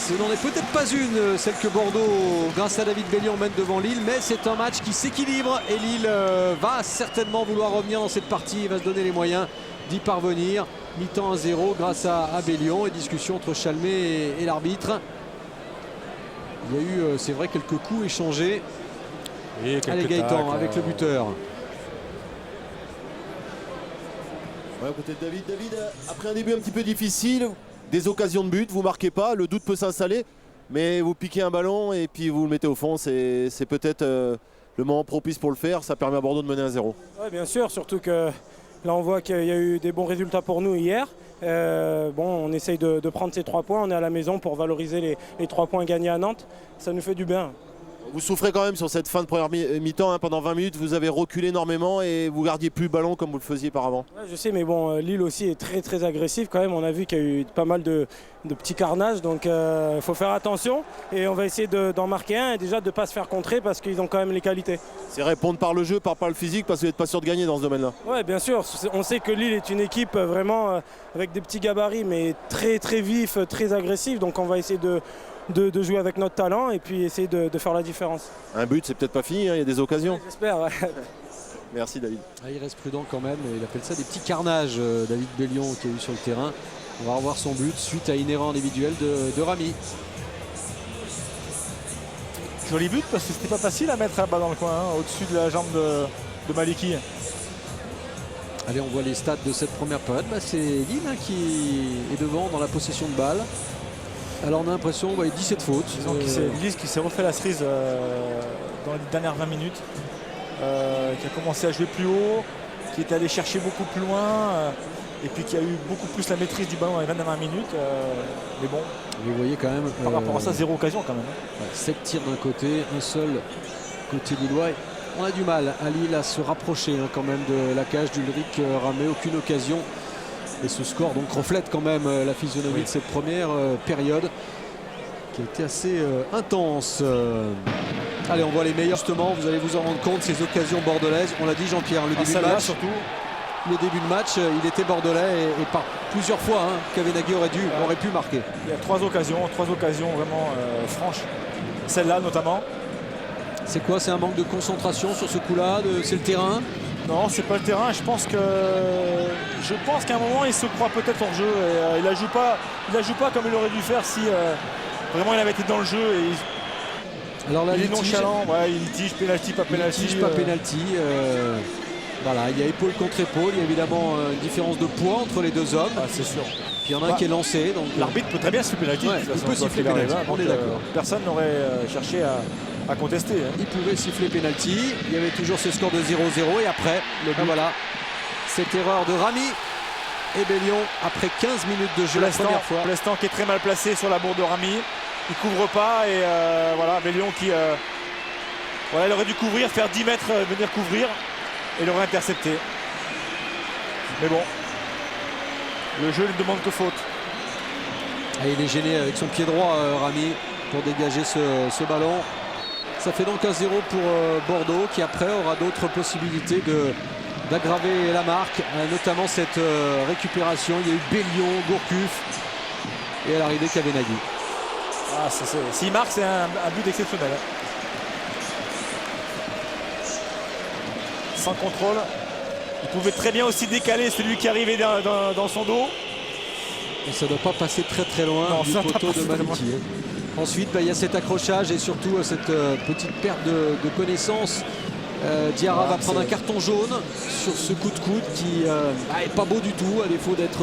Ce n'en est peut-être pas une, celle que Bordeaux, grâce à David Bellion, mène devant Lille, mais c'est un match qui s'équilibre et Lille va certainement vouloir revenir dans cette partie et va se donner les moyens d'y parvenir. Mi-temps 1-0 grâce à Bellion et discussion entre Chalmet et l'arbitre. Il y a eu, c'est vrai, quelques coups échangés. Et allez Gaëtan avec le buteur. Ouais, côté de David, après un début un petit peu difficile, des occasions de but, vous marquez pas, le doute peut s'installer, mais vous piquez un ballon et puis vous le mettez au fond, c'est peut-être le moment propice pour le faire, ça permet à Bordeaux de mener 1-0. Ouais, bien sûr, surtout que là on voit qu'il y a eu des bons résultats pour nous hier. On essaye de prendre ces 3 points, on est à la maison pour valoriser les 3 points gagnés à Nantes, ça nous fait du bien. Vous souffrez quand même sur cette fin de première mi-temps, hein, pendant 20 minutes, vous avez reculé énormément et vous gardiez plus le ballon comme vous le faisiez par avant. Ouais, je sais, mais bon, Lille aussi est très très agressif quand même. On a vu qu'il y a eu pas mal de petits carnages, donc il faut faire attention et on va essayer d'en marquer un et déjà de ne pas se faire contrer parce qu'ils ont quand même les qualités. C'est répondre par le jeu, par le physique, parce que vous n'êtes pas sûr de gagner dans ce domaine-là. Oui, bien sûr. On sait que Lille est une équipe vraiment avec des petits gabarits, mais très très vif, très agressif, donc on va essayer de jouer avec notre talent et puis essayer de faire la différence. Un but, c'est peut-être pas fini, hein, il y a des occasions. Ouais, j'espère, ouais. Merci David. Ah, il reste prudent quand même, il appelle ça des petits carnages, David Bellion qui a eu sur le terrain. On va revoir son but suite à une erreur individuelle de Rami. Joli but parce que c'était pas facile à mettre là-bas dans le coin, hein, au-dessus de la jambe de Maliki. Allez, on voit les stats de cette première période. C'est Lille hein, qui est devant dans la possession de balle. Alors on a l'impression, 17 fautes. Lille qui s'est refait la cerise dans les dernières 20 minutes, qui a commencé à jouer plus haut, qui est allé chercher beaucoup plus loin, et puis qui a eu beaucoup plus la maîtrise du ballon dans les 20 dernières minutes. Mais bon, vous voyez quand même. Par rapport à ça, 0 occasion quand même. 7 tirs d'un côté, un seul côté lillois. On a du mal à Lille à se rapprocher hein, quand même de la cage d'Ulrich Ramé, aucune occasion. Et ce score donc reflète quand même la physionomie de cette première période qui a été assez intense. Allez, on voit les meilleurs justement, vous allez vous en rendre compte, ces occasions bordelaises. On l'a dit Jean-Pierre, le début de match. Surtout. Le début de match, il était bordelais et par plusieurs fois, hein, Kavenaghi aurait pu marquer. Il y a 3 occasions vraiment franches. Celle-là notamment. C'est quoi? C'est un manque de concentration sur ce coup-là? C'est le terrain? Non, c'est pas le terrain. Je pense qu'à un moment, il se croit peut-être hors jeu. Et, il la joue pas comme il aurait dû faire si vraiment il avait été dans le jeu. Et alors là, il est nonchalant. Ouais, il litige, pénalty, pas pénalty. Pas pénalty. Voilà, il y a épaule contre épaule. Il y a évidemment une différence de poids entre les deux hommes. Ah, c'est sûr. Puis il y en a un qui est lancé. L'arbitre peut très bien siffler pénalty. Ouais, il peut siffler pénalty. On est d'accord. Personne n'aurait cherché à contester. Hein. Il pouvait siffler pénalty. Il y avait toujours ce score de 0-0 et après, voilà, cette erreur de Rami et Bellion après 15 minutes de jeu la première fois. Plestan qui est très mal placé sur la bourre de Rami. Il couvre pas et voilà, Bellion qui il aurait dû couvrir, faire 10 mètres, venir couvrir et l'aurait intercepté. Mais bon, le jeu ne demande que faute. Et il est gêné avec son pied droit, Rami, pour dégager ce ballon. Ça fait donc 1-0 pour Bordeaux qui après aura d'autres possibilités d'aggraver la marque, notamment cette récupération. Il y a eu Bellion, Gourcuff et à l'arrivée Kavenaghi. Ah, s'il marque, c'est un but exceptionnel. Sans contrôle. Il pouvait très bien aussi décaler celui qui arrivait dans son dos. Et ça ne doit pas passer très loin du poteau de Maliki. Ensuite, il y a cet accrochage et surtout cette petite perte de connaissance. Diarra va prendre un carton jaune sur ce coup de coude qui n'est pas beau du tout, à défaut d'être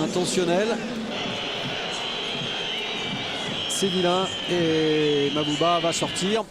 intentionnel. C'est vilain et Mabouba va sortir.